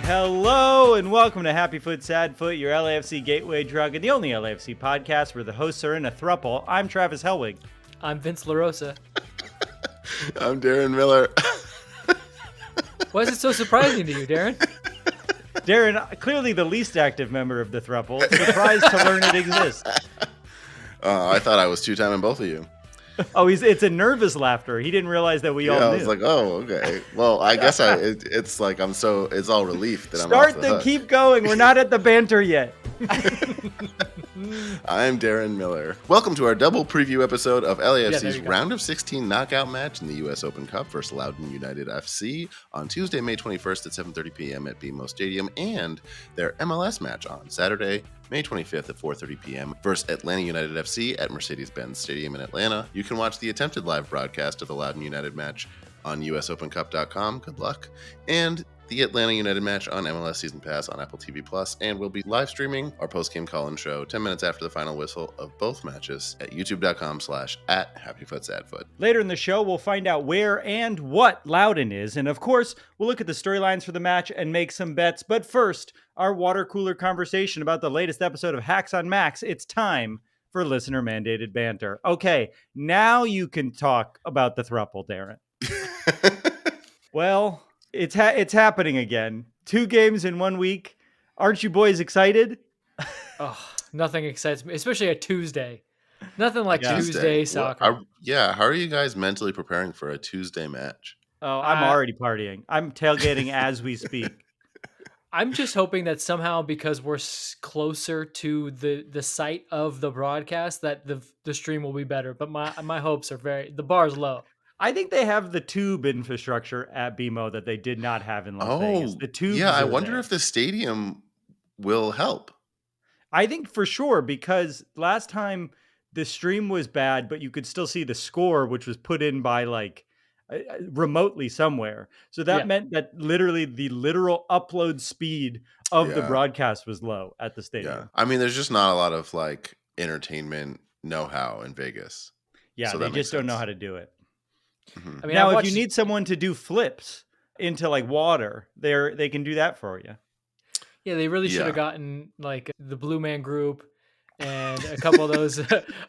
Hello and welcome to Happy Foot, Sad Foot, your LAFC gateway drug and the only LAFC podcast where the hosts are in a throuple. I'm Travis Helwig. I'm Vince LaRosa. I'm Darren Miller. Why is it so surprising to you, Darren? Darren, clearly the least active member of the throuple, surprised to learn it exists. I thought I was two-timing both of you. Oh, it's a nervous laughter. He didn't realize that we all knew. I was like, oh, okay. Well, I guess it's like it's all relief that I'm Start off the hook. Keep going. We're not at the banter yet. I'm Darren Miller. Welcome to our double preview episode of LAFC's go. round of 16 knockout match in the U.S. Open Cup versus Loudoun United FC on Tuesday, May 21st at 7:30 p.m. at BMO Stadium, and their MLS match on Saturday, May 25th at 4:30 p.m. versus Atlanta United FC at Mercedes-Benz Stadium in Atlanta. You can watch the attempted live broadcast of the Loudoun United match on usopencup.com. Good luck. And the Atlanta United match on MLS Season Pass on Apple TV Plus, and we'll be live streaming our post-game call-in show 10 minutes after the final whistle of both matches at youtube.com/@HappyFootSadFoot. Later in the show, we'll find out where and what Loudoun is, and of course, we'll look at the storylines for the match and make some bets. But first, our water cooler conversation about the latest episode of Hacks on Max. It's time for listener-mandated banter. Okay, now you can talk about the throuple, Darren. Well, it's happening again. 2 games in 1 week. Aren't you boys excited? Oh, nothing excites me, especially a Tuesday. Nothing like Tuesday soccer. How are you guys mentally preparing for a Tuesday match? Oh, I'm already partying. I'm tailgating as we speak. I'm just hoping that somehow, because we're closer to the site of the broadcast, that the stream will be better. But my hopes are the bar's low. I think they have the tube infrastructure at BMO that they did not have in Las Vegas. The tube. Yeah, I wonder if the stadium will help. I think for sure, because last time the stream was bad, but you could still see the score, which was put in by remotely somewhere. So that meant that literally the literal upload speed of the broadcast was low at the stadium. Yeah. I mean, there's just not a lot of entertainment know-how in Vegas. Yeah, so they just don't know how to do it. Mm-hmm. I mean, now, if you need someone to do flips into water, they can do that for you. Yeah, they really should have gotten the Blue Man Group and a couple of those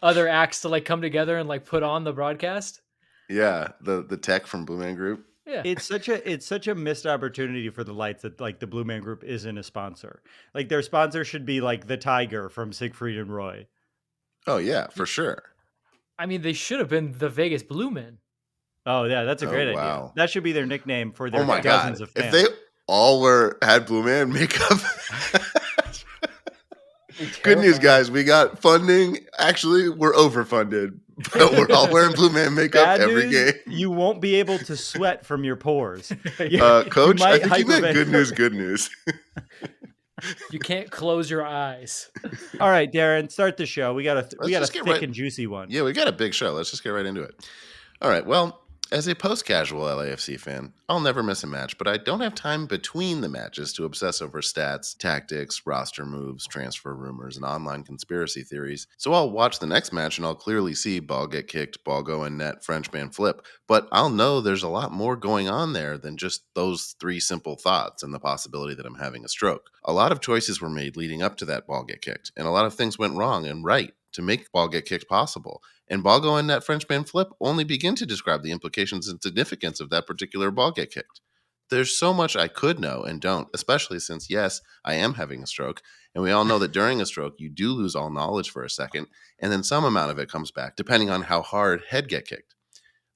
other acts to come together and put on the broadcast. Yeah, the tech from Blue Man Group. Yeah, it's such a missed opportunity for the Lights that the Blue Man Group isn't a sponsor. Their sponsor should be the Tiger from Siegfried and Roy. Oh yeah, for sure. I mean, they should have been the Vegas Blue Men. Oh yeah, that's a great idea. That should be their nickname for their dozens of fans. If they all had Blue Man makeup. Good news, guys. We got funding. Actually, we're overfunded, but we're all wearing Blue Man makeup every game. You won't be able to sweat from your pores. Coach, I think you meant good news, good news. You can't close your eyes. All right, Darren, start the show. We got a thick and juicy one. Yeah, we got a big show. Let's just get right into it. All right, well, as a post-casual LAFC fan, I'll never miss a match, but I don't have time between the matches to obsess over stats, tactics, roster moves, transfer rumors, and online conspiracy theories. So I'll watch the next match and I'll clearly see ball get kicked, ball go in net, Frenchman flip, but I'll know there's a lot more going on there than just those 3 simple thoughts and the possibility that I'm having a stroke. A lot of choices were made leading up to that ball get kicked, and a lot of things went wrong and right to make ball get kicked possible. And ball go in net, Frenchman flip only begin to describe the implications and significance of that particular ball get kicked. There's so much I could know and don't, especially since, yes, I am having a stroke. And we all know that during a stroke, you do lose all knowledge for a second, and then some amount of it comes back, depending on how hard head get kicked.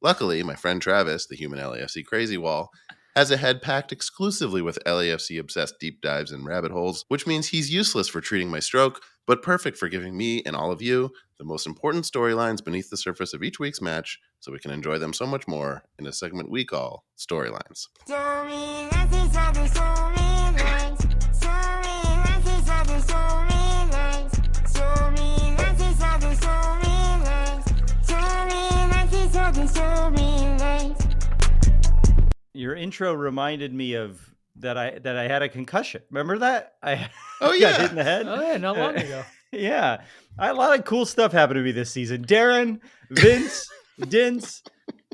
Luckily, my friend Travis, the human LAFC crazy wall, has a head packed exclusively with LAFC-obsessed deep dives and rabbit holes, which means he's useless for treating my stroke, but perfect for giving me and all of you the most important storylines beneath the surface of each week's match, so we can enjoy them so much more in a segment we call Storylines. Your intro reminded me of that I had a concussion. Remember that? I got hit in the head. Oh yeah, not long ago. Yeah. A lot of cool stuff happened to me this season. Darren, Vince, Dince,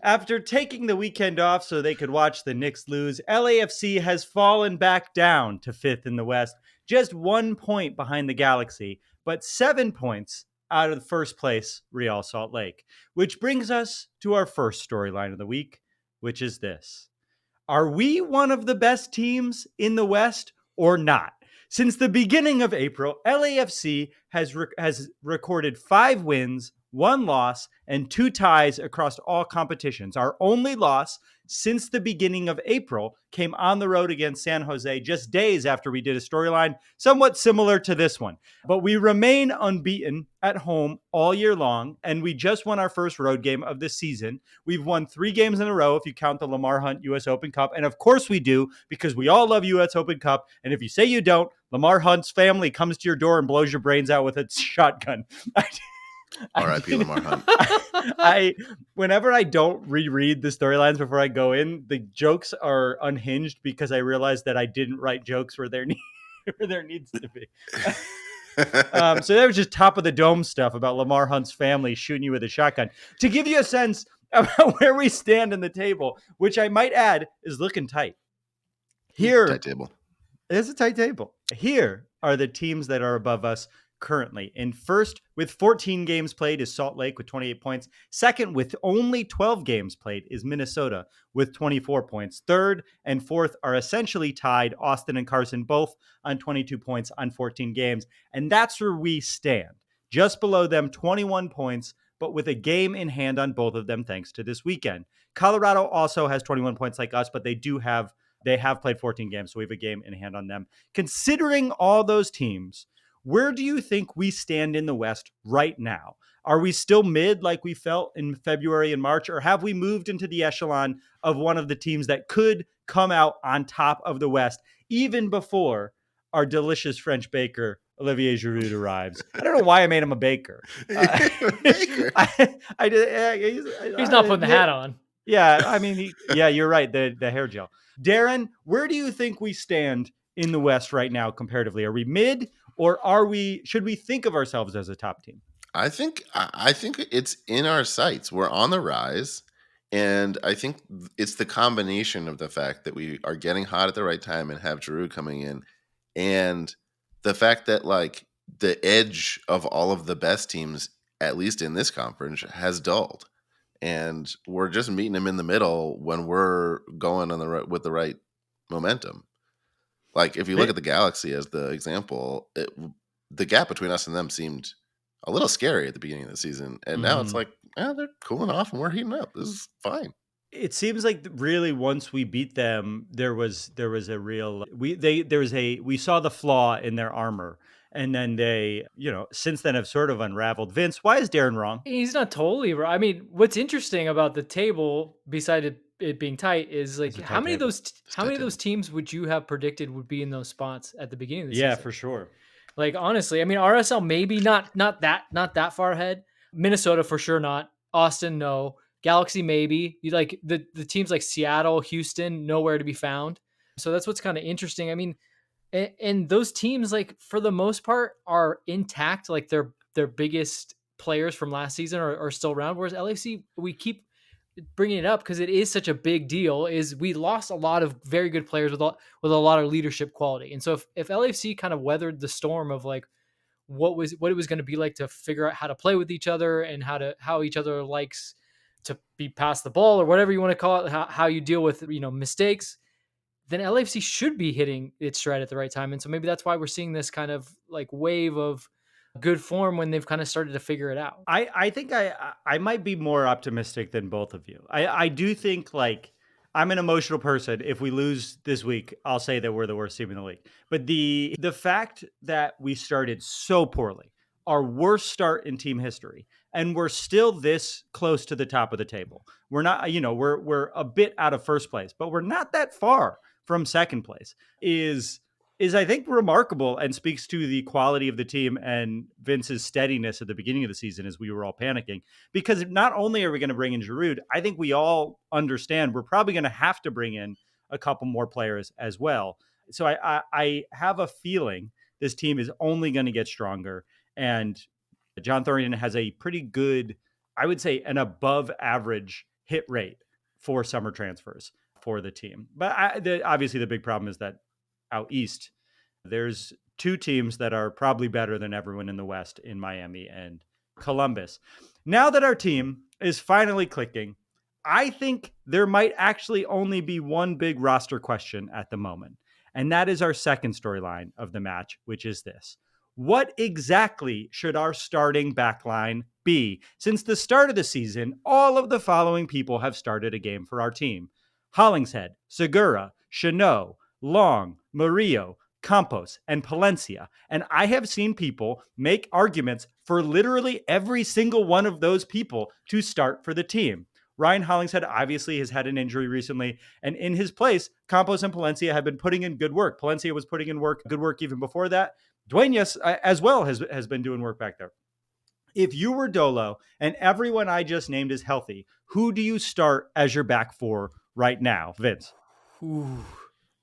After taking the weekend off so they could watch the Knicks lose, LAFC has fallen back down to 5th in the West, just 1 point behind the Galaxy, but 7 points out of the first place, Real Salt Lake. Which brings us to our first storyline of the week, which is this. Are we one of the best teams in the West or not? Since the beginning of April, LAFC has recorded 5 wins, 1 loss, and 2 ties across all competitions. Our only loss since the beginning of April came on the road against San Jose just days after we did a storyline somewhat similar to this one. But we remain unbeaten at home all year long, and we just won our first road game of this season. We've won 3 games in a row if you count the Lamar Hunt U.S. Open Cup, and of course we do, because we all love U.S. Open Cup, and if you say you don't, Lamar Hunt's family comes to your door and blows your brains out with a shotgun. R.I.P. Lamar Hunt. Whenever I don't reread the storylines before I go in, the jokes are unhinged because I realize that I didn't write jokes where there needs to be. So that was just top of the dome stuff about Lamar Hunt's family shooting you with a shotgun. To give you a sense about where we stand in the table, which I might add is looking tight. Here, tight table. It's a tight table. Here are the teams that are above us currently. In first, with 14 games played, is Salt Lake with 28 points. Second, with only 12 games played, is Minnesota with 24 points. Third and fourth are essentially tied, Austin and Carson, both on 22 points on 14 games. And that's where we stand. Just below them, 21 points, but with a game in hand on both of them thanks to this weekend. Colorado also has 21 points like us, but they have played 14 games, so we have a game in hand on them. Considering all those teams, where do you think we stand in the West right now? Are we still mid like we felt in February and March, or have we moved into the echelon of one of the teams that could come out on top of the West even before our delicious French baker, Olivier Giroud, arrives? I don't know why I made him a baker. Baker. He's not putting the hat on. Yeah, I mean, you're right. The hair gel. Darren, where do you think we stand in the West right now comparatively? Are we mid, or should we think of ourselves as a top team? I think it's in our sights. We're on the rise, and I think it's the combination of the fact that we are getting hot at the right time and have Giroud coming in, and the fact that like the edge of all of the best teams, at least in this conference, has dulled. And we're just meeting them in the middle when we're going on with the right momentum. Like if you look at the Galaxy as the example, the gap between us and them seemed a little scary at the beginning of the season, and now it's like, they're cooling off and we're heating up. This is fine. It seems like really once we beat them, there was a real we saw the flaw in their armor. And then they, since then have sort of unraveled. Vince, why is Darren wrong? He's not totally wrong. I mean, what's interesting about the table, beside it being tight, is like how many of those teams would you have predicted would be in those spots at the beginning of the season? Yeah, for sure. Like honestly, I mean, RSL maybe not that far ahead. Minnesota for sure not. Austin no. Galaxy maybe. You like the teams like Seattle, Houston, nowhere to be found. So that's what's kind of interesting. I mean. And those teams, like for the most part, are intact. Like their biggest players from last season are still around. Whereas LAFC, we keep bringing it up because it is such a big deal. Is we lost a lot of very good players with a lot of leadership quality. And so if LAFC kind of weathered the storm of like what it was going to be like to figure out how to play with each other and how each other likes to be past the ball or whatever you want to call it, how you deal with mistakes, then LAFC should be hitting its stride at the right time. And so maybe that's why we're seeing this kind of like wave of good form when they've kind of started to figure it out. I think I might be more optimistic than both of you. I do think like I'm an emotional person. If we lose this week, I'll say that we're the worst team in the league. But the fact that we started so poorly, our worst start in team history, and we're still this close to the top of the table. We're not, we're a bit out of first place, but we're not that far from second place is I think remarkable and speaks to the quality of the team and Vince's steadiness at the beginning of the season as we were all panicking, because not only are we going to bring in Giroud, I think we all understand we're probably going to have to bring in a couple more players as well. So I have a feeling this team is only going to get stronger, and John Thornton has a pretty good, I would say an above average hit rate for summer transfers for the team. But obviously the big problem is that out east, there's two teams that are probably better than everyone in the West in Miami and Columbus. Now that our team is finally clicking, I think there might actually only be one big roster question at the moment. And that is our second storyline of the match, which is this. What exactly should our starting backline be? Since the start of the season, all of the following people have started a game for our team. Hollingshead, Segura, Chanot, Long, Murillo, Campos, and Palencia. And I have seen people make arguments for literally every single one of those people to start for the team. Ryan Hollingshead obviously has had an injury recently, and in his place, Campos and Palencia have been putting in good work. Palencia was putting in good work even before that. Duenas as well has been doing work back there. If you were Dolo and everyone I just named is healthy, who do you start as your back four right now, Vince? Ooh,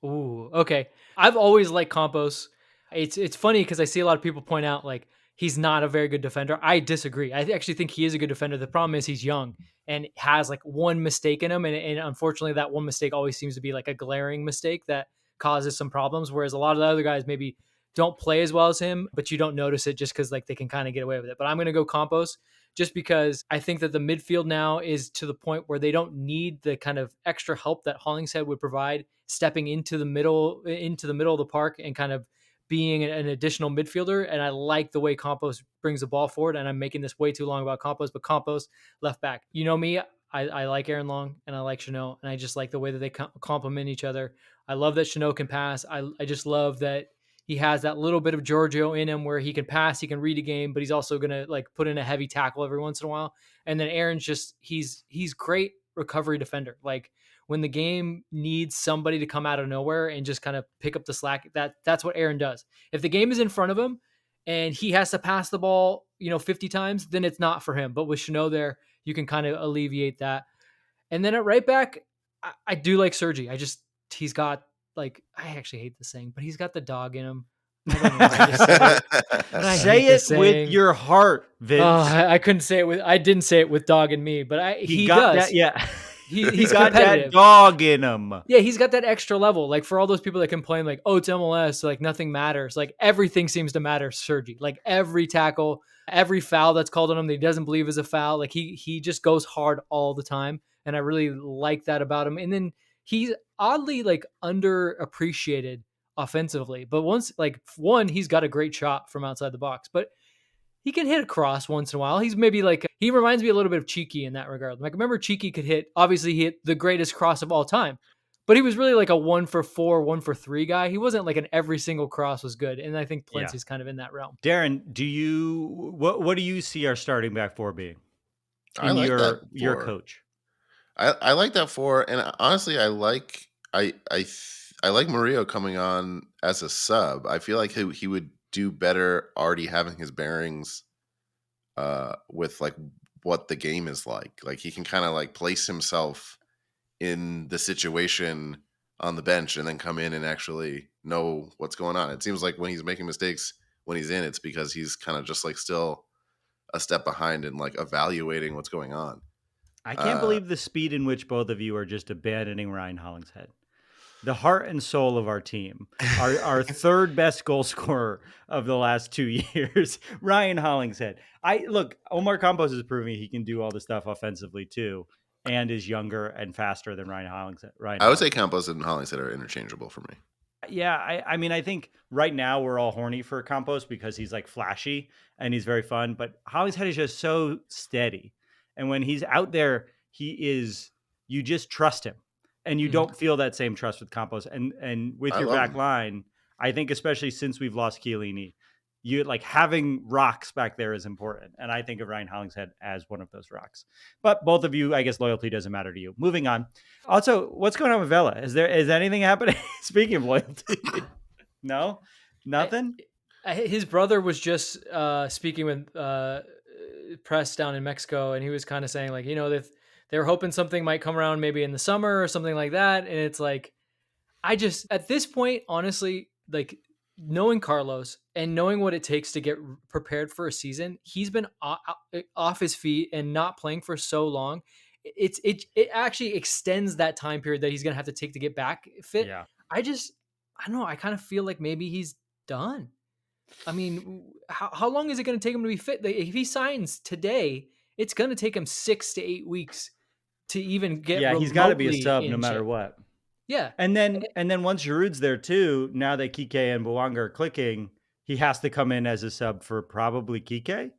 okay. I've always liked Campos. It's funny because I see a lot of people point out like he's not a very good defender. I disagree. I actually think he is a good defender. The problem is he's young and has like one mistake in him. And unfortunately, that one mistake always seems to be like a glaring mistake that causes some problems. Whereas a lot of the other guys maybe don't play as well as him, but you don't notice it just because like they can kind of get away with it. But I'm going to go Campos just because I think that the midfield now is to the point where they don't need the kind of extra help that Hollingshead would provide stepping into the middle of the park and kind of being an additional midfielder. And I like the way Campos brings the ball forward. And I'm making this way too long about Campos, but Campos left back. You know me, I like Aaron Long and I like Chanot, and I just like the way that they complement each other. I love that Chanot can pass. I just love that he has that little bit of Giorgio in him where he can pass, he can read a game, but he's also going to like put in a heavy tackle every once in a while. And then Aaron's just, he's great recovery defender. Like when the game needs somebody to come out of nowhere and just kind of pick up the slack, that's what Aaron does. If the game is in front of him and he has to pass the ball, 50 times, then it's not for him. But with Chanot there, you can kind of alleviate that. And then at right back, I do like Sergi. He's got, like, I actually hate this saying, but he's got the dog in him. I don't know why I just said it. Say it with your heart, Vince. I couldn't say it with. I didn't say it with dog in me, but he got does. That, yeah, he's got that dog in him. Yeah, he's got that extra level. Like for all those people that complain, like, oh, it's MLS, like nothing matters. Like everything seems to matter. Sergi, like every tackle, every foul that's called on him that he doesn't believe is a foul. Like he just goes hard all the time, and I really like that about him. And then he's oddly like underappreciated offensively, but he's got a great shot from outside the box, but he can hit a cross once in a while. He's maybe like, he reminds me a little bit of Cheeky in that regard. Like remember Cheeky could hit, obviously he hit the greatest cross of all time, but he was really like a 1 for 4, 1 for 3 guy. He wasn't like an every single cross was good. And I think Palencia's kind of in that realm. Darren, what do you see our starting back four being? I like your coach. I like that four, and honestly, I like Murillo coming on as a sub. I feel like he would do better already having his bearings with like what the game is like. Like he can kind of like place himself in the situation on the bench and then come in and actually know what's going on. It seems like when he's making mistakes when he's in, it's because he's kind of just like still a step behind and like evaluating what's going on. I can't believe the speed in which both of you are just abandoning Ryan Hollingshead. The heart and soul of our team, our third best goal scorer of the last 2 years, Ryan Hollingshead. Omar Campos is proving he can do all the stuff offensively too, and is younger and faster than Ryan Hollingshead. I would say Campos and Hollingshead are interchangeable for me. Yeah, I mean, I think right now we're all horny for Campos because he's like flashy and he's very fun, but Hollingshead is just so steady. And when he's out there, you just trust him. And you don't feel that same trust with Campos. And with your back line, I think especially since we've lost Chiellini, you like having rocks back there is important. And I think of Ryan Hollingshead as one of those rocks. But both of you, I guess loyalty doesn't matter to you. Moving on. Also, what's going on with Vela? Is anything happening? Speaking of loyalty. No? Nothing? His brother was just speaking with press down in Mexico, and he was kind of saying like, they were hoping something might come around maybe in the summer or something like that. And it's like, at this point, honestly, like knowing Carlos and knowing what it takes to get prepared for a season, he's been off his feet and not playing for so long. it actually extends that time period that he's going to have to take to get back fit. Yeah. I don't know. I kind of feel like maybe he's done. I mean, how long is it going to take him to be fit? If he signs today, it's going to take him 6 to 8 weeks to even get He's got to be a remotely sub no in matter shape. what. Yeah. And then once Giroud's there too, now that Kike and Bouanga are clicking, he has to come in as a sub for probably Kike.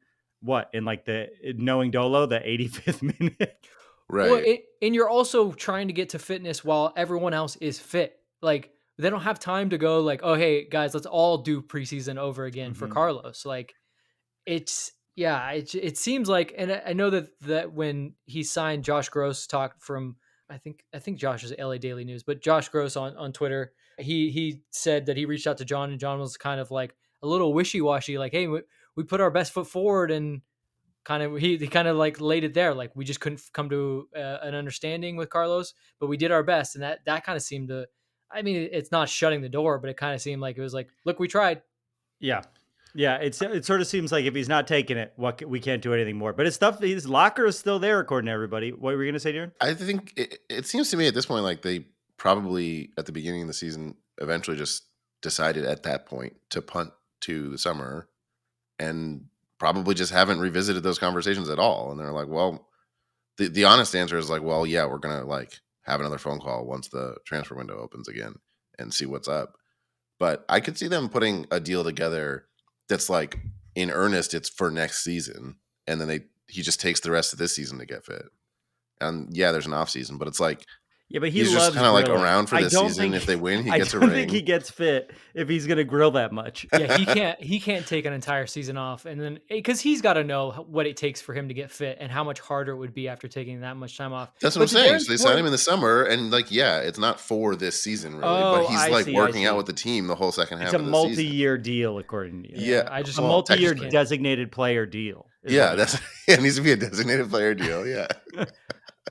What, in like knowing Dolo, the 85th minute? Right. Well, and you're also trying to get to fitness while everyone else is fit. Like, they don't have time to go like, oh, hey guys, let's all do preseason over again for Carlos. Like, it seems like, and I know that when he signed, Josh Gross talked from, I think Josh is LA Daily News, but Josh Gross on Twitter, he said that he reached out to John, and John was kind of like a little wishy-washy, like, hey, we put our best foot forward, and kind of he kind of like laid it there, like we just couldn't come to an understanding with Carlos, but we did our best, and that kind of seemed to, I mean, it's not shutting the door, but it kind of seemed like it was like, look, we tried. Yeah. It sort of seems like if he's not taking it, we can't do anything more. But his locker is still there, according to everybody. What were you going to say, Darren? I think it seems to me at this point like they probably at the beginning of the season eventually just decided at that point to punt to the summer, and probably just haven't revisited those conversations at all. And they're like, well, the honest answer is like, well, yeah, we're gonna like have another phone call once the transfer window opens again and see what's up. But I could see them putting a deal together that's like in earnest, it's for next season, and then he just takes the rest of this season to get fit. And yeah, there's an off season, but it's like, yeah, but he's just kind of like around for this season. If they win, he gets a ring. I don't think he gets fit if he's going to grill that much. Yeah, he can't take an entire season off, and then because he's got to know what it takes for him to get fit and how much harder it would be after taking that much time off. That's what I'm saying. So they signed him in the summer, and like, yeah, it's not for this season really, but he's like working out with the team the whole second half. It's a multi-year deal, according to you. Yeah, a multi-year designated player deal. Yeah, it needs to be a designated player deal. Yeah.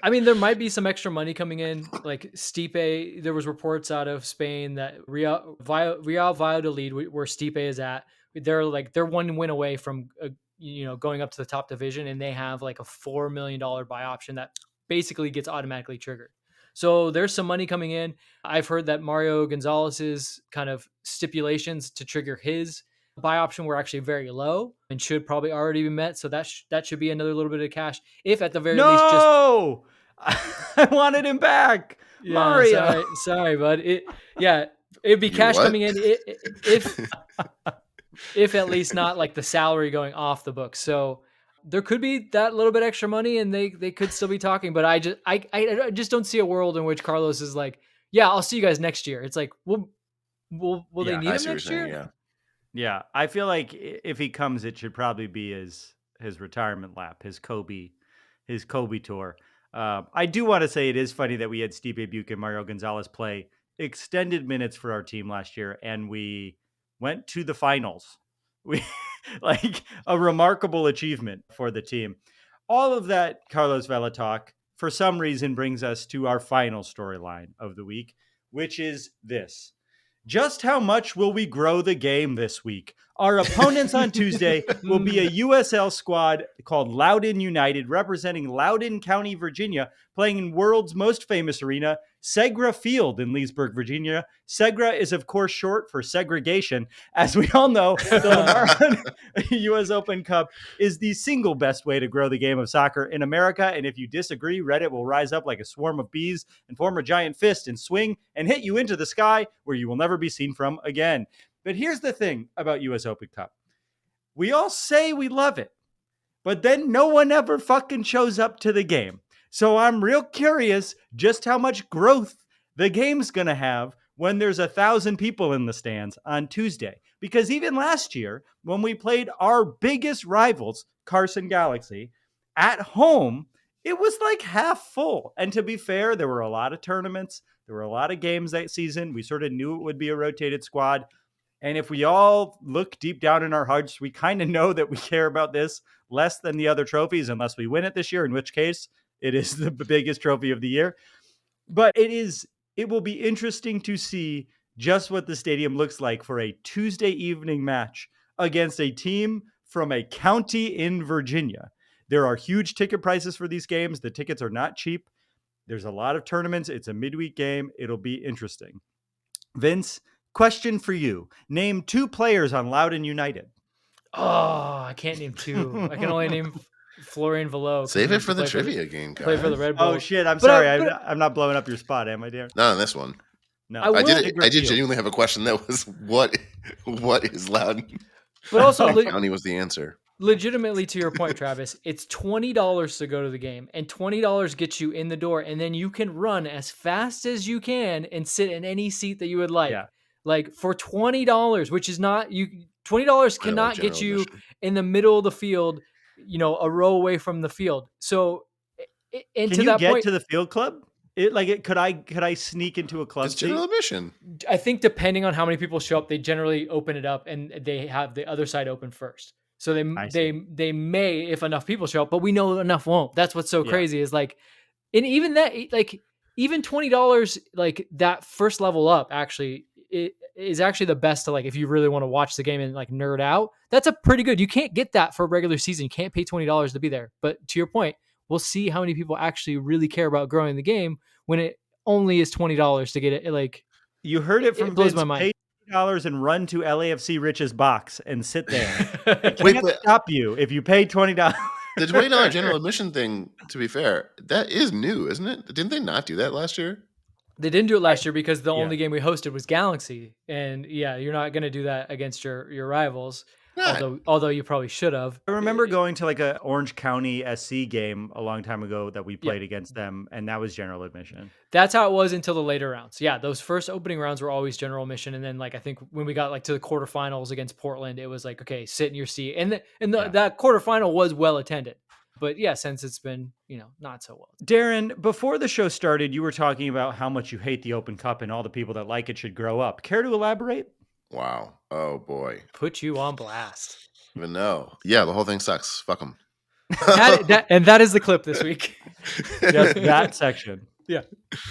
I mean, there might be some extra money coming in. Like Stipe, there was reports out of Spain that Real Valladolid, where Stipe is at, they're 1 win away from going up to the top division, and they have like a $4 million buy option that basically gets automatically triggered. So there's some money coming in. I've heard that Mario Gonzalez's kind of stipulations to trigger his buy option were actually very low and should probably already be met. So that should be another little bit of cash, if at the very least just I wanted him back. Yeah, Mario. Sorry, bud. It'd be cash coming in if at least not like the salary going off the books. So there could be that little bit extra money, and they could still be talking. But I just don't see a world in which Carlos is like, yeah, I'll see you guys next year. It's like, will they need him next year? Yeah, I feel like if he comes, it should probably be his retirement lap, his Kobe tour. I do want to say it is funny that we had Stipe Buke and Mario Gonzalez play extended minutes for our team last year, and we went to the finals. We like a remarkable achievement for the team. All of that Carlos Vela talk, for some reason, brings us to our final storyline of the week, which is this. Just how much will we grow the game this week? Our opponents on Tuesday will be a USL squad called Loudoun United, representing Loudoun County, Virginia, playing in world's most famous arena, Segra Field in Leesburg, Virginia. Segra is, of course, short for segregation. As we all know, the Lamar US Open Cup is the single best way to grow the game of soccer in America. And if you disagree, Reddit will rise up like a swarm of bees and form a giant fist and swing and hit you into the sky where you will never be seen from again. But here's the thing about US Open Cup. We all say we love it, but then no one ever fucking shows up to the game. So I'm real curious just how much growth the game's going to have when there's 1,000 people in the stands on Tuesday. Because even last year, when we played our biggest rivals, Carson Galaxy, at home, it was like half full. And to be fair, there were a lot of tournaments. There were a lot of games that season. We sort of knew it would be a rotated squad. And if we all look deep down in our hearts, we kind of know that we care about this less than the other trophies, unless we win it this year, in which case it is the biggest trophy of the year. But it will be interesting to see just what the stadium looks like for a Tuesday evening match against a team from a county in Virginia. There are huge ticket prices for these games. The tickets are not cheap. There's a lot of tournaments. It's a midweek game. It'll be interesting. Vince, question for you. Name 2 players on Loudoun United. Oh, I can't name 2. I can only name Florian Velo. Save it for the trivia game, guys. Play for the Red Bulls. Oh shit! I'm sorry. I'm not blowing up your spot, am I, dear? Not on this one. No, I did genuinely have a question that was what is Loudoun? But also, County was the answer. Legitimately, to your point, Travis, it's $20 to go to the game, and $20 gets you in the door, and then you can run as fast as you can and sit in any seat that you would like. Yeah. Like for $20, which is not $20 cannot get you in the middle of the field, a row away from the field. So, and can to you that get point, to the field club? Could I sneak into a club? It's general admission. I think depending on how many people show up, they generally open it up and they have the other side open first. So they may, if enough people show up, but we know enough won't. That's what's so crazy is like, and even that, like even $20, like that first level up actually it is actually the best to like, if you really want to watch the game and like nerd out, that's a pretty good. You can't get that for a regular season. You can't pay $20 to be there. But to your point, we'll see how many people actually really care about growing the game when it only is $20 to get it. Like you heard it from blows Vince, my mind. Pay $20 and run to LAFC Rich's box and sit there. It Wait, can't stop you if you pay $20. The $20 general admission thing, to be fair, that is new, isn't it? Didn't they not do that last year? They didn't do it last year because the only game we hosted was Galaxy. And you're not going to do that against your rivals. Although you probably should have. I remember going to like a Orange County SC game a long time ago that we played against them, and that was general admission. That's how it was until the later rounds. Yeah, those first opening rounds were always general admission, and then like I think when we got like to the quarterfinals against Portland, it was like, okay, sit in your seat, and that quarterfinal was well attended. But yeah, since it's been not so well. Darren, before the show started, you were talking about how much you hate the Open Cup and all the people that like it should grow up. Care to elaborate? Wow. Oh, boy. Put you on blast. Even know. Yeah, the whole thing sucks. Fuck them. And that is the clip this week. Just that section. Yeah.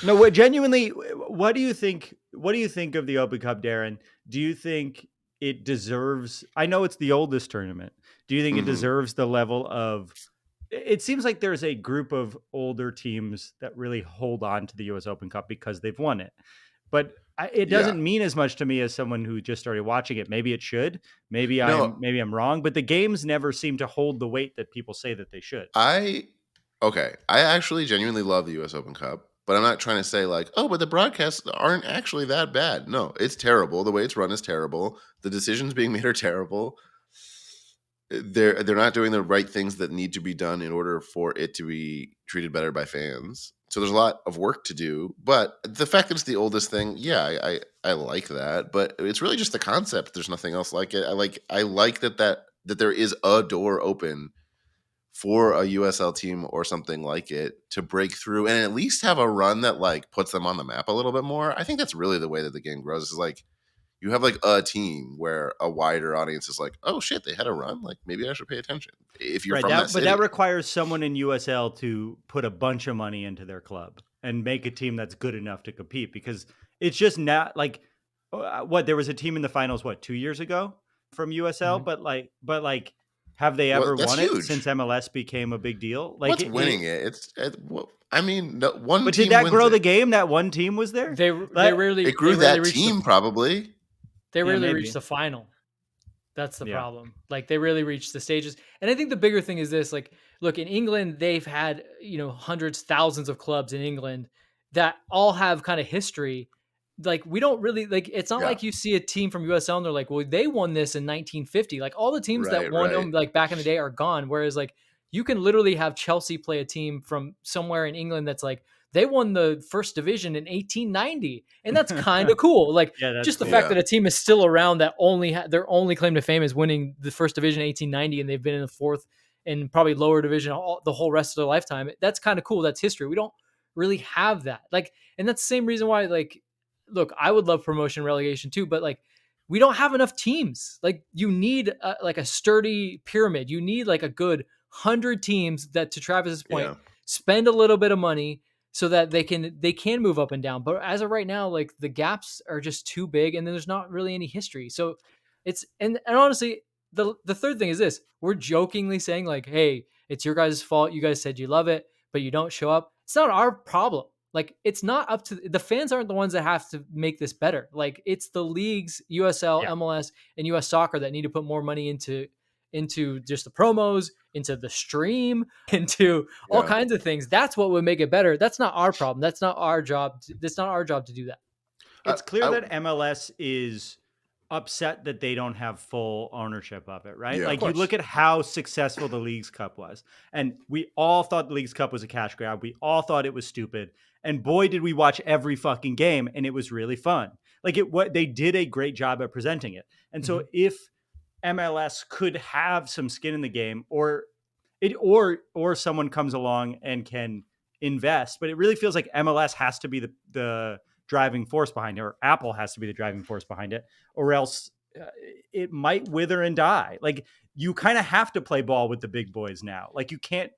No, genuinely, what do you think? What do you think of the Open Cup, Darren? Do you think it deserves... I know it's the oldest tournament. Do you think it deserves the level of... It seems like there's a group of older teams that really hold on to the U.S. Open Cup because they've won it. But it doesn't mean as much to me as someone who just started watching it. Maybe it should. Maybe I'm wrong. But the games never seem to hold the weight that people say that they should. I actually genuinely love the U.S. Open Cup, but I'm not trying to say like, oh, but the broadcasts aren't actually that bad. No, it's terrible. The way it's run is terrible. The decisions being made are terrible. They're not doing the right things that need to be done in order for it to be treated better by fans. So there's a lot of work to do, but the fact that it's the oldest thing, I like that, but it's really just the concept. There's nothing else like it. I like that there is a door open for a USL team or something like it to break through and at least have a run that like puts them on the map a little bit more. I think that's really the way that the game grows. Is like you have like a team where a wider audience is like, oh shit, they had a run. Like maybe I should pay attention. If you're from that city. But that requires someone in USL to put a bunch of money into their club and make a team that's good enough to compete, because it's just not like there was a team in the finals 2 years ago from USL, but like have they ever won it since MLS became a big deal? Like what's winning it? I mean, no, one. But team did that grow it. The game? That one team was there. They rarely. It grew that team probably. They rarely reached the final. That's the problem. Like they really reached the stages. And I think the bigger thing is this, like, look, in England, they've had, hundreds, thousands of clubs in England that all have kind of history. Like we don't really like, it's not like you see a team from USL and they're like, well, they won this in 1950. Like all the teams that won them like back in the day are gone. Whereas like you can literally have Chelsea play a team from somewhere in England that's like, they won the first division in 1890, and that's kind of cool. Like just the fact that a team is still around that their only claim to fame is winning the first division in 1890, and they've been in the fourth and probably lower division the whole rest of their lifetime. That's kind of cool. That's history. We don't really have that. Like, and that's the same reason why, like, look, I would love promotion relegation too, but like, we don't have enough teams. Like you need like a sturdy pyramid. You need like a good 100 teams that, to Travis's point, spend a little bit of money so that they can move up and down. But as of right now, like the gaps are just too big and then there's not really any history. So it's, and honestly, the third thing is this: we're jokingly saying like, "Hey, it's your guys' fault. You guys said you love it, but you don't show up." It's not our problem. Like, it's not up to the fans. Aren't the ones that have to make this better. Like, it's the leagues, USL, Yeah. MLS, and US Soccer that need to put more money into just the promos, into the stream, into all Yeah. kinds of things. That's what would make it better. That's not our problem. That's not our job. That's not our job to do that. It's clear I- that MLS is upset that they don't have full ownership of it, right? Yeah, of Like, you course. look at how successful the Leagues Cup was, and we all thought the Leagues Cup was a cash grab. We all thought it was stupid. And boy, did we watch every fucking game, and it was really fun. Like, what they did a great job at presenting it. And so if MLS could have some skin in the game, or someone comes along and can invest, but it really feels like MLS has to be the driving force behind it, or Apple has to be the driving force behind it, or else it might wither and die. Like, you kind of have to play ball with the big boys now. Like, you can't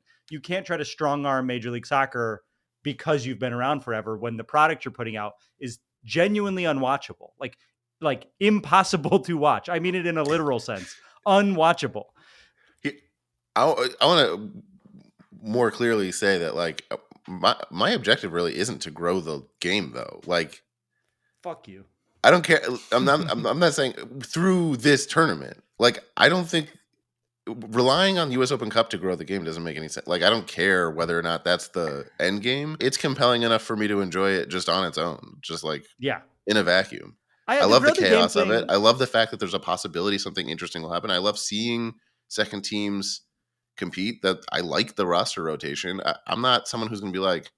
try to strong arm Major League Soccer because you've been around forever when the product you're putting out is genuinely unwatchable. Like impossible to watch. I mean it in a literal sense. Unwatchable. I want to more clearly say that, like, my objective really isn't to grow the game, though. Like, Fuck you. I don't care. I'm not saying through this tournament. Like, I don't think relying on US Open Cup to grow the game doesn't make any sense. Like, I don't care whether or not that's the end game. It's compelling enough for me to enjoy it just on its own, just like Yeah. in a vacuum. I love the grow game chaos of it. thing- I love the fact that there's a possibility something interesting will happen. I love seeing second teams compete. That I like the roster rotation. I'm not someone who's going to be like,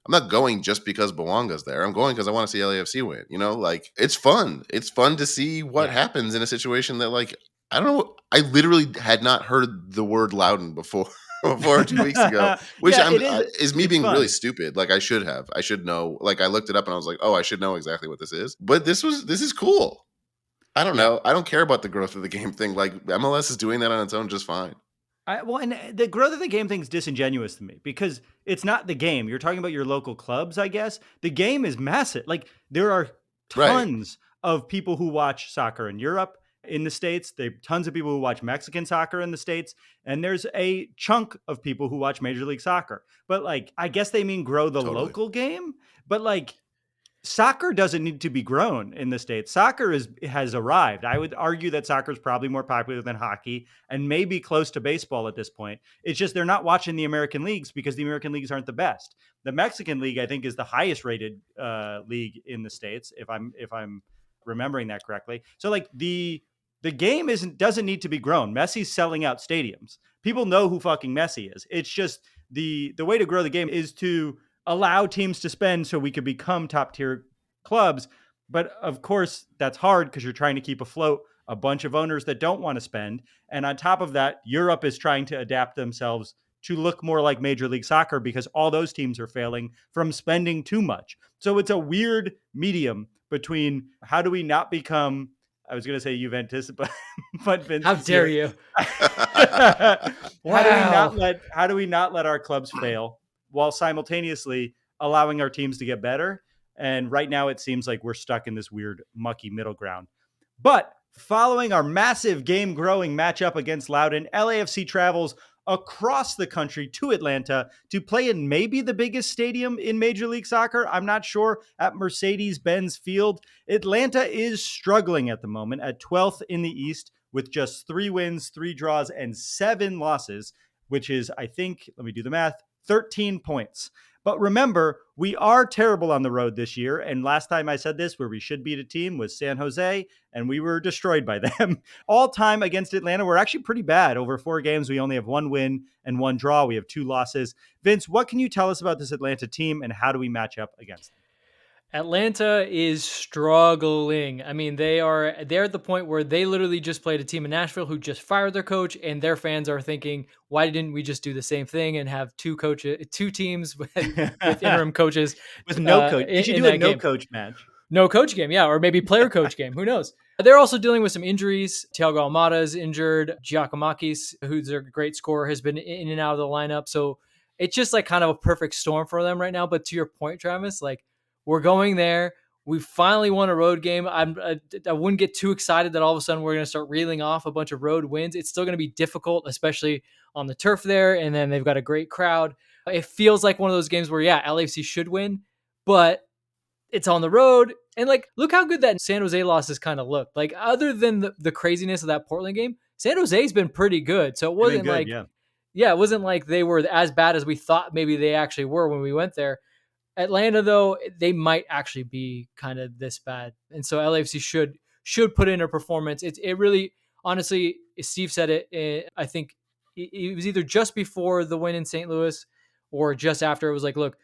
I'm not going just because Bouanga's there. I'm going because I want to see LAFC win. You know, like, it's fun. It's fun to see what happens in a situation that, like, I don't know. I literally had not heard the word Loudoun before 2 weeks ago, which is me being fun. really stupid. Like, I should know. Like, I looked it up and I was like, oh, I should know exactly what this is. But this is cool. I don't know. I don't care about the growth of the game thing. Like, MLS is doing that on its own just fine. And the growth of the game thing is disingenuous to me because it's not the game. You're talking about your local clubs, I guess. The game is massive. Like, there are tons of people who watch soccer in Europe, in the States. There are tons of people who watch Mexican soccer in the States. And there's a chunk of people who watch Major League Soccer. But, like, I guess they mean grow the local game. But, like, soccer doesn't need to be grown in the States. Soccer has arrived. I would argue that soccer is probably more popular than hockey and maybe close to baseball at this point. It's just they're not watching the American leagues because the American leagues aren't the best. The Mexican league, I think, is the highest rated league in the States, if I'm remembering that correctly. So, like, the game doesn't need to be grown. Messi's selling out stadiums. People know who fucking Messi is. It's just the way to grow the game is to allow teams to spend so we could become top tier clubs. But of course, that's hard because you're trying to keep afloat a bunch of owners that don't want to spend. And on top of that, Europe is trying to adapt themselves to look more like Major League Soccer because all those teams are failing from spending too much. So it's a weird medium between how do we not become, I was going to say Juventus, but Vince, how dare you? How do we not let our clubs fail while simultaneously allowing our teams to get better? And right now it seems like we're stuck in this weird mucky middle ground. But following our massive game growing matchup against Loudoun, LAFC travels across the country to Atlanta to play in maybe the biggest stadium in Major League Soccer. I'm not sure, at Mercedes-Benz Field. Atlanta is struggling at the moment at 12th in the East with just 3 wins, 3 draws, and 7 losses, which is, I think, let me do the math, 13 points. But remember, we are terrible on the road this year. And last time I said this, where we should beat a team, was San Jose, and we were destroyed by them. All time against Atlanta, we're actually pretty bad. Over 4 games, we only have 1 win and 1 draw. We have 2 losses. Vince, what can you tell us about this Atlanta team, and how do we match up against them? Atlanta is struggling. I mean, they're at the point where they literally just played a team in Nashville who just fired their coach, and their fans are thinking, why didn't we just do the same thing and have 2 teams with interim coaches with no coach? You should do a no coach match. No coach game, yeah, or maybe player coach game. Who knows? They're also dealing with some injuries. Thiago Almada is injured. Giacomakis, who's a great scorer, has been in and out of the lineup. So it's just like kind of a perfect storm for them right now. But to your point, Travis, like, we're going there. We finally won a road game. I wouldn't get too excited that all of a sudden we're going to start reeling off a bunch of road wins. It's still going to be difficult, especially on the turf there. And then they've got a great crowd. It feels like one of those games where, yeah, LAFC should win, but it's on the road. And like, look how good that San Jose loss has kind of looked. Like, other than the craziness of that Portland game, San Jose's been pretty good. So it wasn't good, like, it wasn't like they were as bad as we thought maybe they actually were when we went there. Atlanta, though, they might actually be kind of this bad. And so LAFC should put in a performance. It really, honestly, Steve said it, I think it was either just before the win in St. Louis or just after. It was like, look,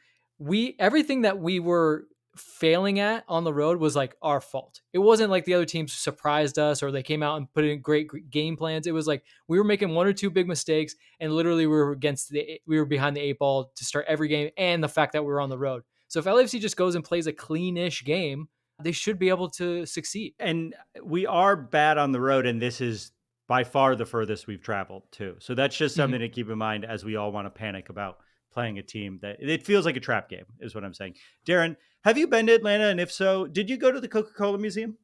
everything that we were failing at on the road was like our fault. It wasn't like the other teams surprised us or they came out and put in great game plans. It was like we were making one or two big mistakes and literally we were behind the 8 ball to start every game, and the fact that we were on the road. So if LAFC just goes and plays a clean-ish game, they should be able to succeed. And we are bad on the road, and this is by far the furthest we've traveled too. So that's just something to keep in mind as we all want to panic about playing a team that it feels like a trap game is what I'm saying. Darren, have you been to Atlanta? And if so, did you go to the Coca-Cola Museum?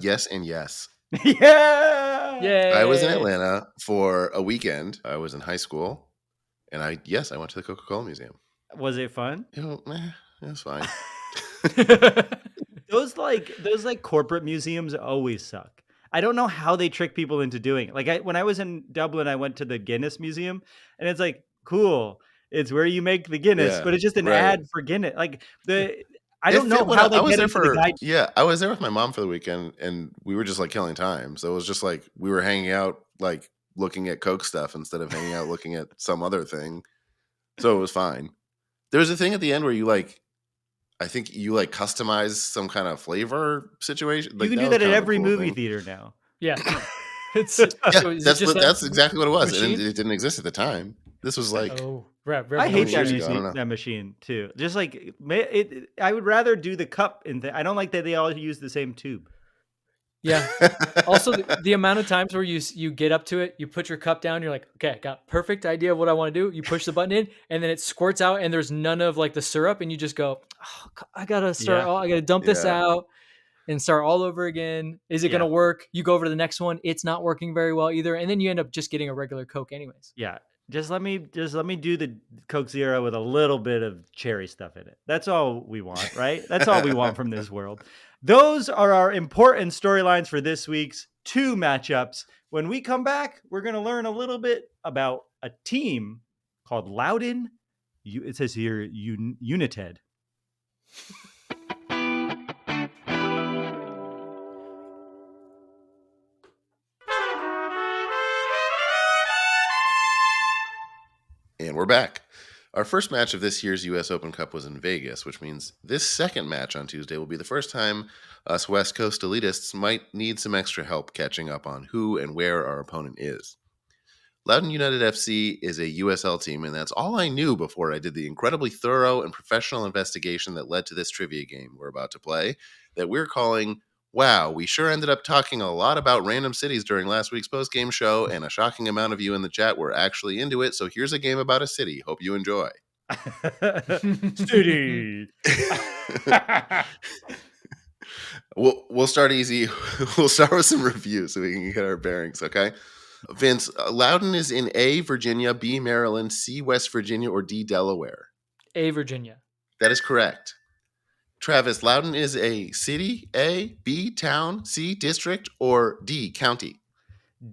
Yes and yes. Yeah. Yay. I was in Atlanta for a weekend. I was in high school, and I went to the Coca-Cola Museum. Was it fun? It was fine. Those corporate museums always suck. I don't know how they trick people into doing it. Like when I was in Dublin, I went to the Guinness Museum, and it's like, cool. It's where you make the Guinness, but it's just an ad for Guinness. Like I don't know how they get into the guide. Yeah, I was there with my mom for the weekend, and we were just like killing time. So it was just like we were hanging out, like looking at Coke stuff instead of hanging out looking at some other thing. So it was fine. There was a thing at the end where you I think you customize some kind of flavor situation. You can do that at every movie theater now. Yeah. That's exactly what it was. And it didn't exist at the time. This was like, I hate that machine too. Just like I would rather do the cup I don't like that they all use the same tube. Yeah. Also, the amount of times where you get up to it, you put your cup down, you're like, okay, I got perfect idea of what I want to do. You push the button in, and then it squirts out, and there's none of like the syrup, and you just go, I gotta start. I gotta dump this out and start all over again. Is it gonna work? You go over to the next one, it's not working very well either, and then you end up just getting a regular Coke anyways. Yeah. Just let me do the Coke Zero with a little bit of cherry stuff in it. That's all we want, right? That's all we want from this world. Those are our important storylines for this week's 2 matchups. When we come back, we're going to learn a little bit about a team called Loudoun. It says here United. And we're back. Our first match of this year's U.S. Open Cup was in Vegas, which means this second match on Tuesday will be the first time us West Coast elitists might need some extra help catching up on who and where our opponent is. Loudoun United FC is a USL team, and that's all I knew before I did the incredibly thorough and professional investigation that led to this trivia game we're about to play, that we're calling Wow, we sure ended up talking a lot about random cities during last week's post-game show, and a shocking amount of you in the chat were actually into it, so here's a game about a city. Hope you enjoy. City. We'll start easy. We'll start with some reviews so we can get our bearings, okay? Vince, Loudoun is in A, Virginia, B, Maryland, C, West Virginia, or D, Delaware? A, Virginia. That is correct. Travis, Loudoun is a city, A, B, town, C, district, or D, county?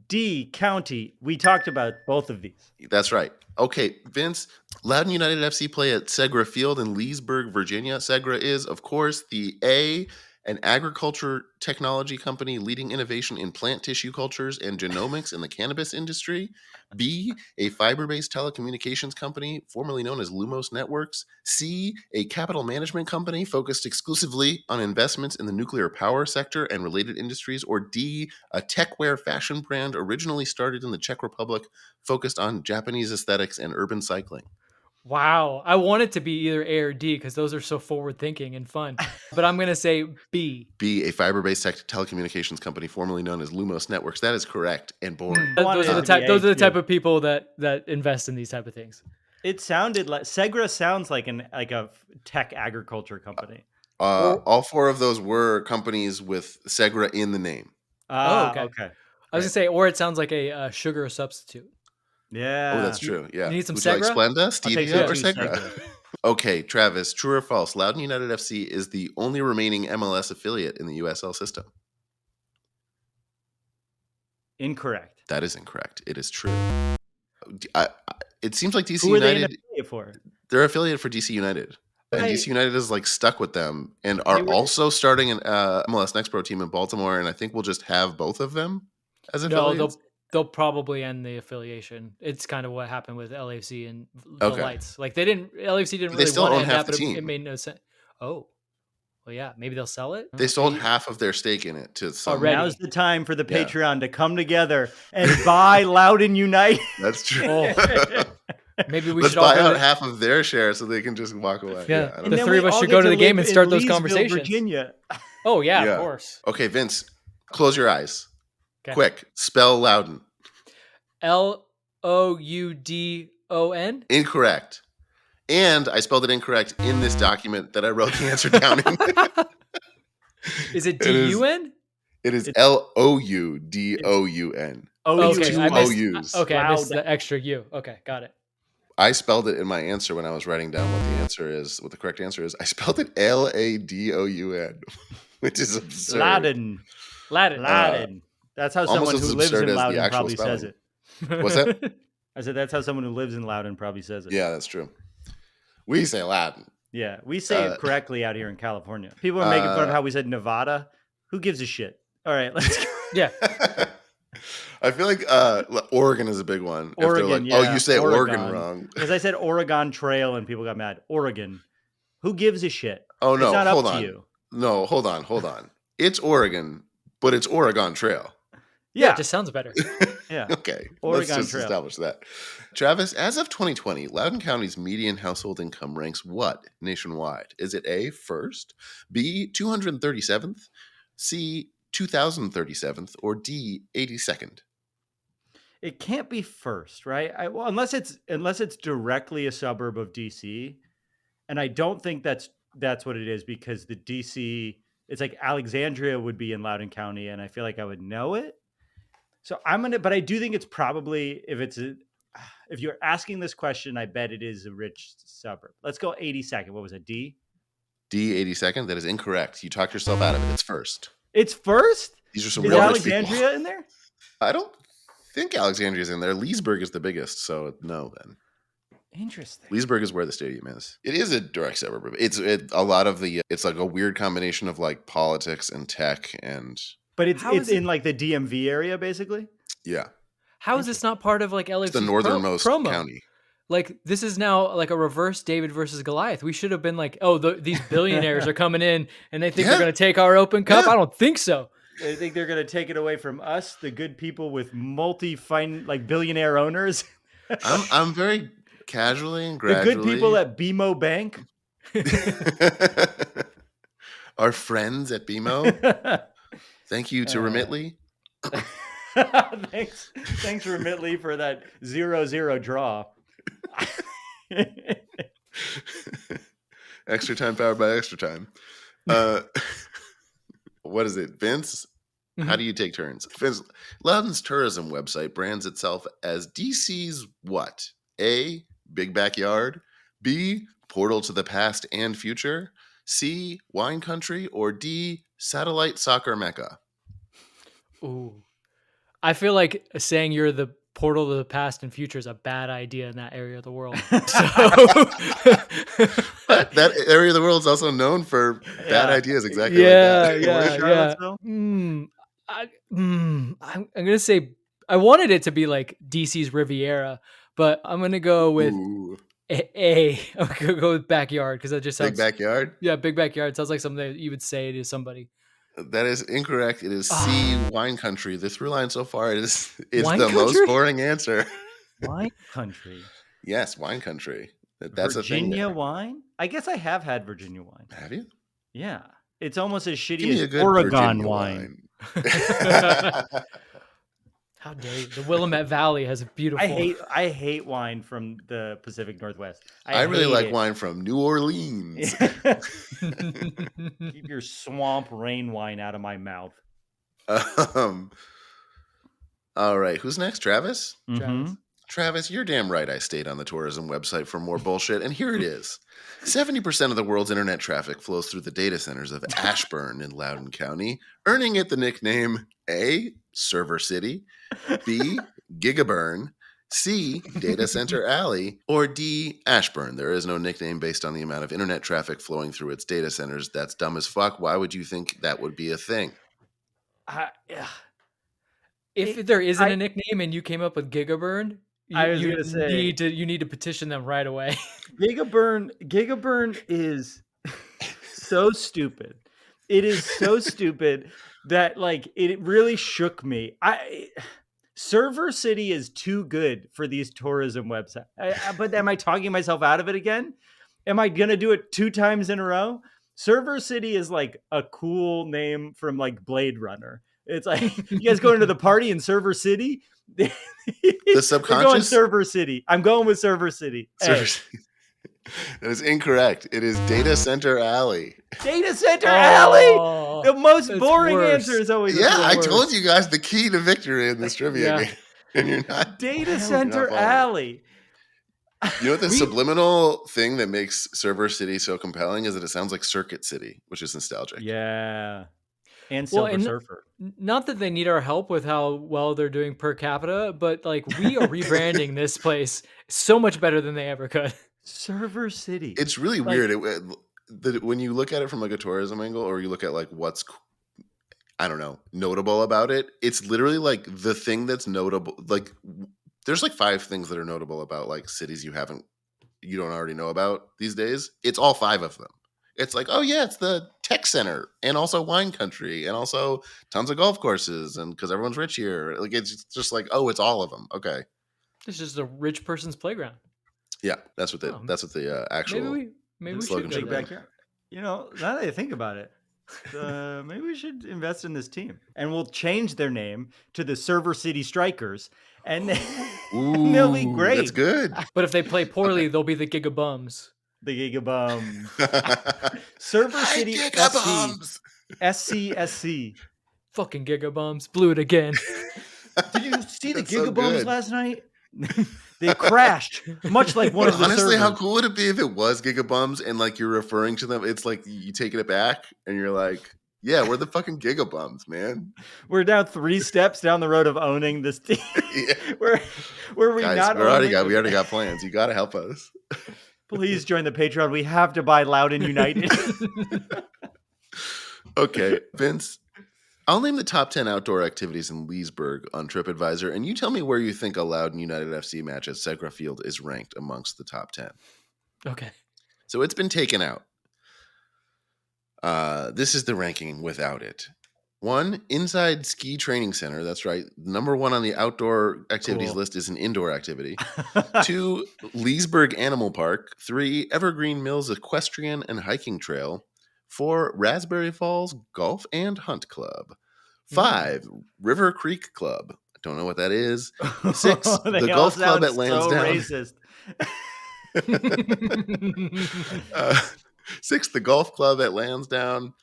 D, county. We talked about both of these. That's right. Okay, Vince, Loudoun United FC play at Segra Field in Leesburg, Virginia. Segra is, of course, the A, an agriculture technology company leading innovation in plant tissue cultures and genomics in the cannabis industry. B, a fiber-based telecommunications company formerly known as Lumos Networks. C, a capital management company focused exclusively on investments in the nuclear power sector and related industries. Or D, a techwear fashion brand originally started in the Czech Republic focused on Japanese aesthetics and urban cycling. Wow. I want it to be either A or D because those are so forward-thinking and fun. But I'm going to say B. B, a fiber-based telecommunications company formerly known as Lumos Networks. That is correct and boring. Those are the type of people that invest in these type of things. It sounded like Segra sounds like a tech agriculture company. All four of those were companies with Segra in the name. Okay. Okay. I was gonna say, or it sounds like a sugar substitute. Oh, Yeah. that's true. Yeah. You need some Would you like Segra? Splenda, I'll take Stevia, some or too, Segra? Segra. Okay, Travis, true or false? Loudoun United FC is the only remaining MLS affiliate in the USL system. Incorrect. That is incorrect. It is true. It seems like DC Who are they an United, affiliate for? they're affiliated for DC United. And I- DC United is like stuck with them and are They were- also starting an MLS Next Pro team in Baltimore. And I think we'll just have both of them as No, affiliates. they'll probably end the affiliation. It's kind of what happened with LAFC and the Okay. Lights. Like LAFC didn't But they really still want to own end half that, the but it team. made no sense. Oh, well, yeah, maybe they'll sell it. They sold half of their stake in it to some. Already. Now's the time for the Yeah. Patreon to come together and buy Loudoun United. That's true. Oh. Maybe we Let's should all buy go out to- half of their share so they can just walk away. Yeah. I don't The know. then three of we us all should get go to the live game and in start those Leesville, conversations. Virginia. Oh yeah, Yeah. of course. Okay, Vince, close your eyes. Okay. Quick, spell Loudoun. LOUDON. Incorrect. And I spelled it incorrect in this document that I wrote the answer down in. Is it It is- DUN? It is LOUDOUN. Oh, Okay, two I missed. OUs. Okay, I missed Loud. the extra U. Okay, got it. I spelled it in my answer when I was writing down what the answer is, what the correct answer is. I spelled it LADOUN, which is absurd. Loudon. Latin. That's how almost someone as who lives absurd in as the Loudoun actual probably says spelling. it. What's that? I said that's how someone who lives in Loudoun probably says it. Yeah, that's true. We say Latin. Yeah, we say it correctly out here in California. People are making fun of how we said Nevada. Who gives a shit? All right, let's go. Yeah. I feel like Oregon is a big one. If Oregon, they're like, yeah, oh, you say Oregon Oregon. wrong. Because I said Oregon Trail and people got mad. Oregon. Who gives a shit? Oh, no, it's not hold up on. to you. No, hold on. It's Oregon, but it's Oregon Trail. Yeah, Yeah, it just sounds better. yeah. Okay, Oregon let's just Trail. establish that. Travis, as of 2020, Loudoun County's median household income ranks what nationwide? Is it A, first, B, 237th, C, 2037th, or D, 82nd? It can't be first, right? Well, unless it's directly a suburb of DC, and I don't think that's what it is because the DC, it's like Alexandria would be in Loudoun County, and I feel like I would know it. So but I do think it's probably if you're asking this question, I bet it is a rich suburb. Let's go 82nd. What was it? D? D, 82nd? That is incorrect. You talked yourself out of it. It's first. It's first? These are some Is real rich Alexandria people. in there? I don't think Alexandria's in there. Leesburg is the biggest, so no then. Interesting. Leesburg is where the stadium is. It is a direct suburb. It's a lot of the. It's like a weird combination of like politics and tech and But it's How is in like the DMV area, basically. yeah. How is this not part of like LAFC It's the northernmost promo? county. Like this is now like a reverse David versus Goliath. We should have been like, oh, these billionaires are coming in and they think Yeah. they're going to take our Open Cup. Yeah. I don't think so. I think they're going to take it away from us, the good people with billionaire owners, I'm very casually and the gradually. good people at BMO Bank. Our friends at BMO. Thank you to Remitly. Thanks Remitly for that 0-0 draw. Extra time powered by extra time. What is it, Vince? How do you take turns? Vince, Loudoun's tourism website brands itself as DC's what? A, big backyard. B, portal to the past and future. C, wine country. Or D, satellite soccer mecca. Ooh. I feel like saying you're the portal to the past and future is a bad idea in that area of the world. That area of the world is also known for bad Yeah. ideas exactly Yeah, like that. yeah, Where's yeah. Charlottesville? I'm gonna say I wanted it to be like DC's Riviera, but I'm gonna go with Ooh, A. I'm gonna go with backyard because that just sounds big backyard? yeah, big backyard sounds like something that you would say to somebody. That is incorrect. It is C, wine country. The through line so far is Wine the most country? boring answer. Wine country. Yes, wine country. That's a thing. Virginia there. wine? I guess I have had Virginia wine. Have you? Yeah. It's almost as Give shitty me a as good Oregon Virginia wine. wine. How dare you? The Willamette Valley has a beautiful. I hate wine from the Pacific Northwest. I really hate like it. wine from New Orleans. Keep your swamp rain wine out of my mouth. All right, who's next? Travis? Mm-hmm. Travis, you're damn right I stayed on the tourism website for more bullshit, and here it is. 70% of the world's internet traffic flows through the data centers of Ashburn in Loudoun County, earning it the nickname A, Server City, B, Gigaburn, C, Data Center Alley, or D, Ashburn. There is no nickname based on the amount of internet traffic flowing through its data centers. That's dumb as fuck. Why would you think that would be a thing? If there isn't a nickname and you came up with Gigaburn, you need to petition them right away. Gigaburn is so stupid. It is so stupid that like it really shook me. Server City is too good for these tourism websites. But am I talking myself out of it again? Am I gonna do it 2 times in a row? Server City is like a cool name from like Blade Runner. It's like, you guys going to the party in Server City? The subconscious? We're going Server City. I'm going with Server City. That is incorrect. It is Data Center Alley. Data Center Alley? The most boring answer is always I told you guys the key to victory in this trivia game. And you're not. Data Center Alley. You know what the subliminal thing that makes Server City so compelling is that it sounds like Circuit City, which is nostalgic. Yeah. And Silver Surfer. Not that they need our help with how well they're doing per capita, but like we are rebranding this place so much better than they ever could. Server City. It's really weird when you look at it from like a tourism angle, or you look at like what's, I don't know, notable about it. It's literally like the thing that's notable. Like there's like 5 things that are notable about like cities you don't already know about these days. It's all 5 of them. It's like, oh yeah, it's the tech center and also wine country and also tons of golf courses and because everyone's rich here. Like it's just like, oh, it's all of them. Okay, it's just a rich person's playground. Yeah, that's what the actual maybe we slogan should be. You know, now that I think about it, maybe we should invest in this team, and we'll change their name to the Server City Strikers, and they'll be great. That's good. But if they play poorly, they'll be the Gigabums. The Gigabums. Server City Gigabums. SC. Fucking Gigabums. Blew it again. Did you see the Gigabums last night? They crashed, much like one of the honestly, servers. How cool would it be if it was Gigabums and like you're referring to them? It's like you taking it back and you're like, yeah, we're the fucking Gigabums, man. We're now 3 steps down the road of owning this team. Yeah. Where we Guys, not we already got plans. You got to help us. Please join the Patreon. We have to buy Loudoun United. Okay, Vince, I'll name the top 10 outdoor activities in Leesburg on TripAdvisor, and you tell me where you think a Loudoun United FC match at Segra Field is ranked amongst the top 10. Okay. So it's been taken out. This is the ranking without it. 1, Inside Ski Training Center. That's right. Number 1 on the outdoor activities list is an indoor activity. 2, Leesburg Animal Park. 3, Evergreen Mills Equestrian and Hiking Trail. 4, Raspberry Falls Golf and Hunt Club. 5, River Creek Club. I don't know what that is. 6, the Golf Club at Lansdowne. Racist. 6, the Golf Club at Lansdowne.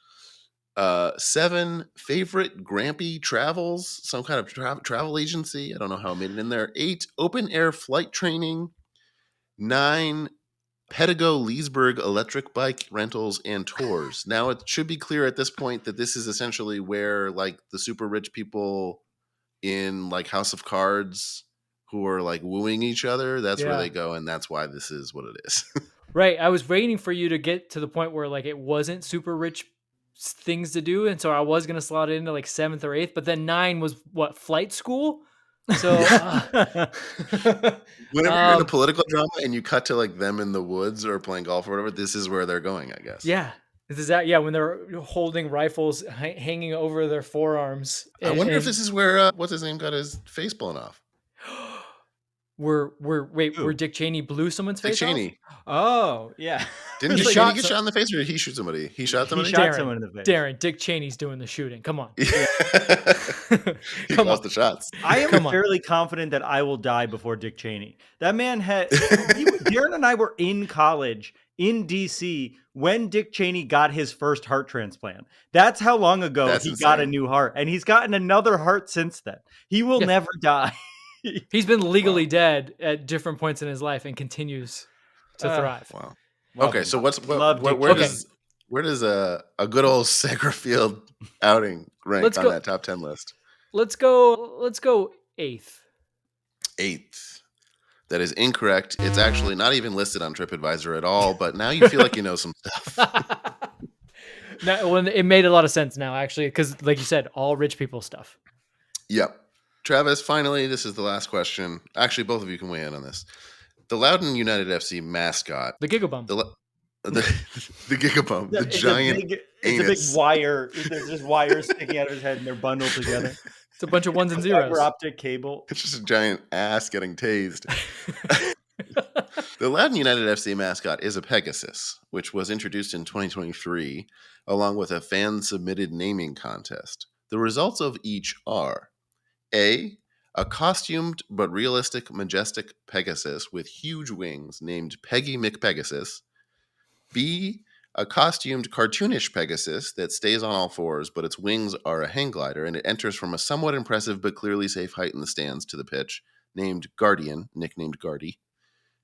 7, Favorite Grampy Travels, some kind of travel agency. I don't know how I made it in there. 8, Open Air Flight Training. 9, Pedigo Leesburg Electric Bike Rentals and Tours. Now, it should be clear at this point that this is essentially where like the super rich people in like House of Cards who are like wooing each other, that's where they go, and that's why this is what it is. Right. I was waiting for you to get to the point where like it wasn't super rich things to do, and so I was going to slot it into like 7th or 8th, but then 9 was what, flight school? So whenever you're in a political drama and you cut to like them in the woods or playing golf or whatever, this is where they're going, I guess. Yeah. Is that when they're holding rifles hanging over their forearms. I wonder if this is where what's his name got his face blown off. where Dick Cheney blew someone's Dick face off? Cheney. Oh, yeah. Didn't He he, shot did he get shot in the face or did he shoot somebody? He shot somebody? shot someone in the face. Darren, Dick Cheney's doing the shooting. Come on. he Come calls on. the shots. I am Come on. fairly confident that I will die before Dick Cheney. That man had Darren and I were in college in DC when Dick Cheney got his first heart transplant. That's how long ago That's he got a insane. new heart, and he's gotten another heart since then. He will Yeah. never die. He's been legally dead at different points in his life and continues to thrive. Wow. Love Okay, him. so Love Dick where Cheney. does a good old Sagerfield outing rank Let's on go- that top 10 list? Let's go 8th. 8th. That is incorrect. It's actually not even listed on TripAdvisor at all, but now you feel like you know some stuff. No, well, it made a lot of sense now, actually, because like you said, all rich people stuff. Yep. Travis, finally, this is the last question. Actually, both of you can weigh in on this. The Loudoun United FC mascot, The Gigabum. the Gigabum, the giant It's a anus. big wire. There's just wires sticking out of his head, and they're bundled together. It's a bunch of ones and Fiber zeros. optic cable. It's just a giant ass getting tased. The Loudoun United FC mascot is a Pegasus, which was introduced in 2023, along with a fan-submitted naming contest. The results of each are A, a costumed but realistic majestic Pegasus with huge wings named Peggy McPegasus. B, a costumed cartoonish Pegasus that stays on all fours, but its wings are a hang glider, and it enters from a somewhat impressive but clearly safe height in the stands to the pitch, named Guardian, nicknamed Guardy.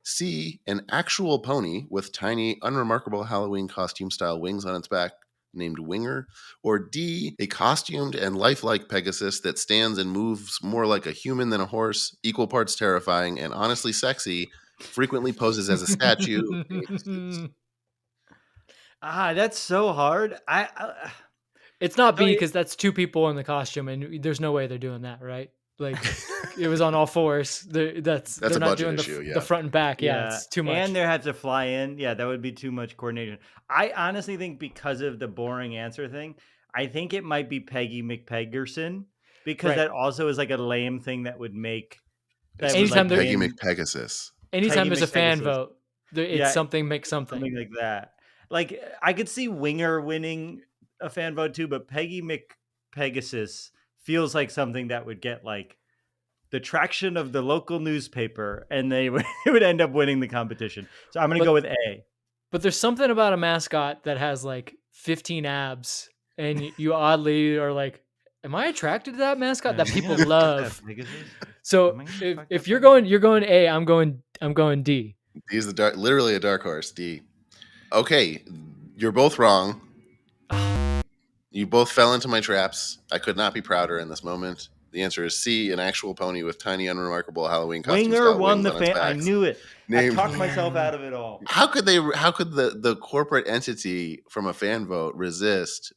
C, an actual pony with tiny, unremarkable Halloween costume-style wings on its back, named Winger. Or D, a costumed and lifelike Pegasus that stands and moves more like a human than a horse, equal parts terrifying and honestly sexy, frequently poses as a statue. That's so hard. It's not B So because that's two people in the costume, and there's no way they're doing that, right? Like it was on all fours. They're a not budget doing issue, yeah. the front and back. Yeah, it's too much. And there had to fly in. Yeah, that would be too much coordination. I honestly think because of the boring answer thing, I think it might be Peggy McPegerson because Right. that also is like a lame thing that would make. That Anytime would, like, Peggy win McPegasus. Anytime Peggy there's a fan McPegasus. vote, it's Yeah. something make something. something like that. Like I could see Winger winning a fan vote too, but Peggy McPegasus feels like something that would get like the traction of the local newspaper, and they would end up winning the competition. So I'm going to go with A. But there's something about a mascot that has like 15 abs, and you oddly are like, "Am I attracted to that mascot?" That people love. So Am I gonna fuck if that you're Pegasus? going A, I'm going D. D is literally a dark horse. D. Okay, you're both wrong. You both fell into my traps. I could not be prouder in this moment. The answer is C, an actual pony with tiny, unremarkable Halloween costume. Winger won the fan. I knew it. Named- I talked myself out of it all. How could the corporate entity from a fan vote resist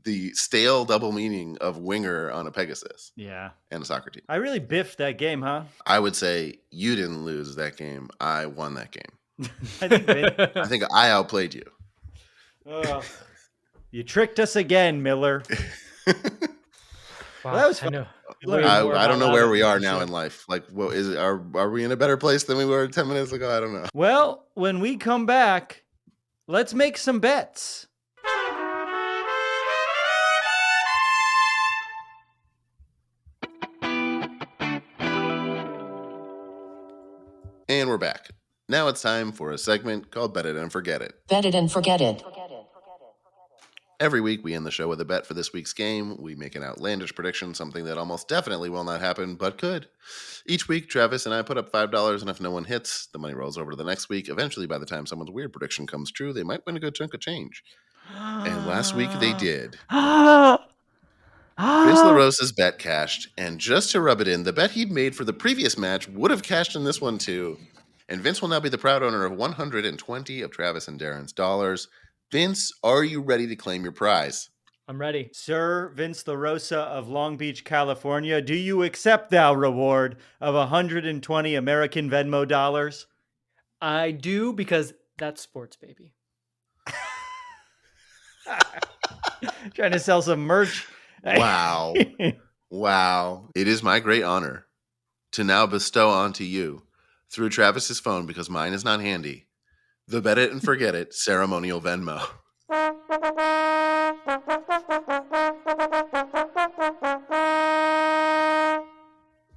the stale double meaning of winger on a Pegasus Yeah. and a soccer team? I really biffed that game, huh? I would say you didn't lose that game. I won that game. I think I think I outplayed you. Ugh. You tricked us again, Miller. Wow, that was I fun. know. You learned I more don't about know where Loudoun we than are you now should. in life. Like, what is it? Are we in a better place than we were 10 minutes ago? I don't know. Well, when we come back, let's make some bets. And we're back. Now it's time for a segment called Bet It and Forget It. Bet it and forget it. Every week we end the show with a bet for this week's game. We make an outlandish prediction, something that almost definitely will not happen, but could. Each week, Travis and I put up $5, and if no one hits, the money rolls over to the next week. Eventually, by the time someone's weird prediction comes true, they might win a good chunk of change. And last week they did. Vince LaRosa's bet cashed, and just to rub it in, the bet he'd made for the previous match would have cashed in this one too. And Vince will now be the proud owner of 120 of Travis and Darren's dollars. Vince, are you ready to claim your prize? I'm ready. Sir Vince LaRosa of Long Beach, California, do you accept thou reward of 120 American Venmo dollars? I do because that's sports, baby. Trying to sell some merch. Wow. Wow. It is my great honor to now bestow onto you, through Travis's phone because mine is not handy, the Bet It and Forget It ceremonial Venmo.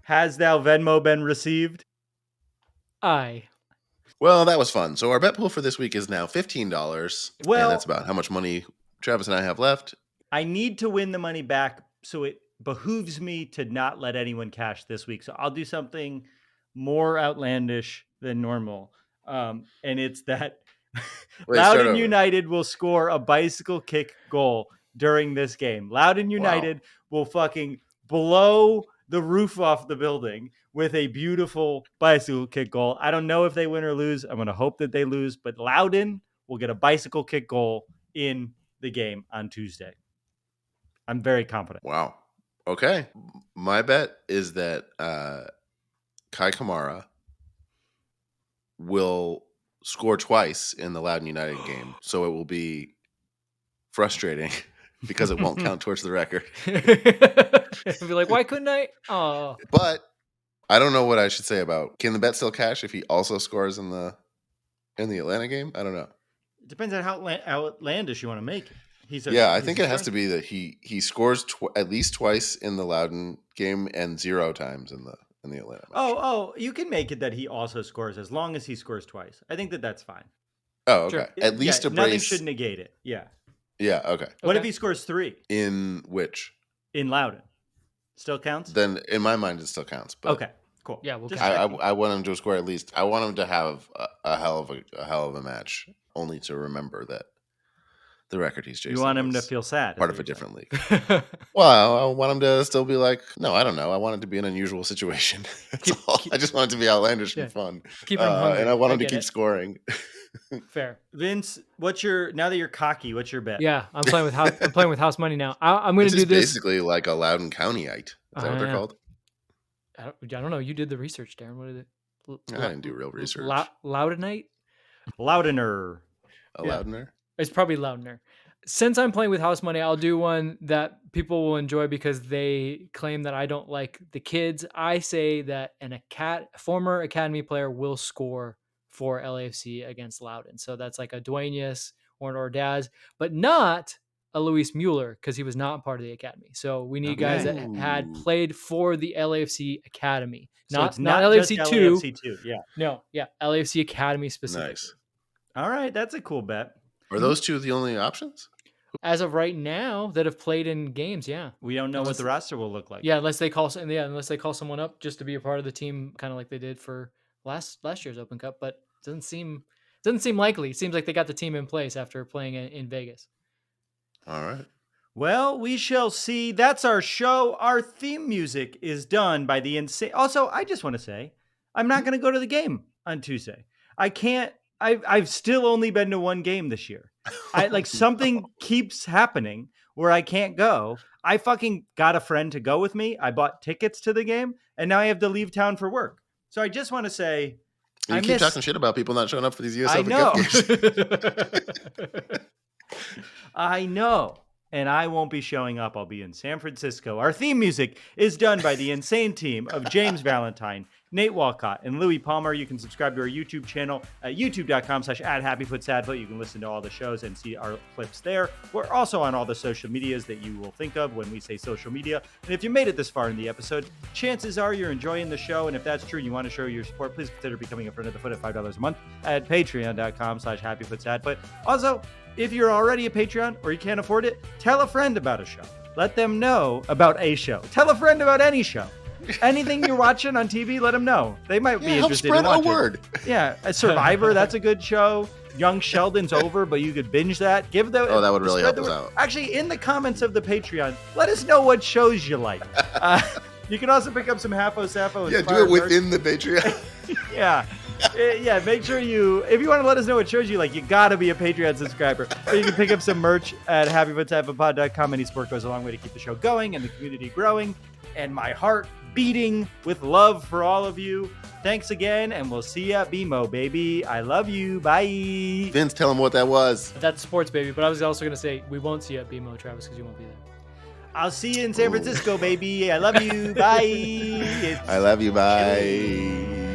Has thou Venmo been received? Aye. Well, that was fun. So our bet pool for this week is now $15. Well- and that's about how much money Travis and I have left. I need to win the money back, so it behooves me to not let anyone cash this week. So I'll do something more outlandish than normal. And it's that Wait, start Loudoun over. United will score a bicycle kick goal during this game. Loudoun United will fucking blow the roof off the building with a beautiful bicycle kick goal. I don't know if they win or lose. I'm going to hope that they lose, but Loudoun will get a bicycle kick goal in the game on Tuesday. I'm very confident. Wow. Okay. My bet is that Kai Kamara will score twice in the Loudoun United game. So it will be frustrating because it won't count towards the record. Be like, why couldn't I? Oh, But I don't know what I should say about, can the bet still cash if he also scores in the Atlanta game? I don't know. It depends on how outlandish you want to make it. I think it has to be that he scores at least twice in the Loudoun game and 0 times in the Atlanta match. Oh, you can make it that he also scores as long as he scores twice. I think that's fine. Oh, okay. Sure. At least a nothing brace. should negate it. Yeah. Yeah, okay. What if Okay. he scores 3 In which? in Loudoun? Still counts? Then in my mind it still counts. But Okay, cool. Yeah, we'll Just count. checking. I want him to score at least. I want him to have a hell of a match, only to remember that the record he's chasing. You want him to is feel sad. part is of a what you're different league. Well, I want him to still be like, no, I don't know. I want it to be an unusual situation. That's all. I just want it to be outlandish and fun. Keep him hungry. And I want him to get keep it. scoring. Fair. saying. Vince, now that you're cocky, what's your bet? Yeah, I'm playing with house money now. I'm going This to do is this. basically like a Loudoun County-ite. Is that what they're Yeah. called? I don't know. You did the research, Darren. What is it? I didn't do real research. Loudounite? Loudener. A yeah. Loudoner? It's probably Loudener. Since I'm playing with house money, I'll do one that people will enjoy because they claim that I don't like the kids. I say that former academy player will score for LAFC against Loudoun. So that's like a Duenas or an Ordaz, but not a Luis Mueller because he was not part of the academy. So we need guys that had Ooh. played for the LAFC academy, So not it's not LAFC just 2. LAFC 2. Yeah. No, yeah, LAFC academy specifically. Nice. All right, that's a cool bet. Are those two the only options? As of right now, that have played in games, yeah. We don't know what the roster will look like. Yeah, unless they call someone up just to be a part of the team, kind of like they did for last year's Open Cup. But doesn't seem likely. It seems like they got the team in place after playing in Vegas. All right. Well, we shall see. That's our show. Our theme music is done by the insane. Also, I just want to say, I'm not going to go to the game on Tuesday. I can't. I've still only been to one game this year. Something keeps happening where I can't go. I fucking got a friend to go with me. I bought tickets to the game, and now I have to leave town for work. So I just want to say, You keep talking shit about people not showing up for these US I Open know. Cup games. I know. And I won't be showing up. I'll be in San Francisco. Our theme music is done by the insane team of James Valentine, Nate Walcott, and Louis Palmer. You can subscribe to our YouTube channel at youtube.com/@happyfootsadfoot. You can listen to all the shows and see our clips there. We're also on all the social medias that you will think of when we say social media. And if you made it this far in the episode, chances are you're enjoying the show. And if that's true and you want to show your support, please consider becoming a friend of the foot at $5 a month at patreon.com/happyfootsadfoot. Also, if you're already a Patreon or you can't afford it, tell a friend about a show. Let them know about a show. Tell a friend about any show. Anything you're watching on TV, let them know. They might be help interested spread in watching. a word. Yeah, a Survivor, that's a good show. Young Sheldon's over, but you could binge that. Give the Oh, that would really spread help the us word. out. Actually, in the comments of the Patreon, let us know what shows you like. You can also pick up some Half-O Sappho. Yeah, do it within the Patreon. Yeah. Yeah, make sure if you want to let us know what shows you like, you got to be a Patreon subscriber. Or you can pick up some merch at happyfootsadfootpod.com. Any support goes a long way to keep the show going and the community growing and my heart beating with love for all of you. Thanks again, and we'll see you at BMO, baby. I love you. Bye. Vince, tell him what that was. That's sports, baby. But I was also going to say, we won't see you at BMO, Travis, because you won't be there. I'll see you in San Francisco, baby. I love you. Bye. I love you. Bye.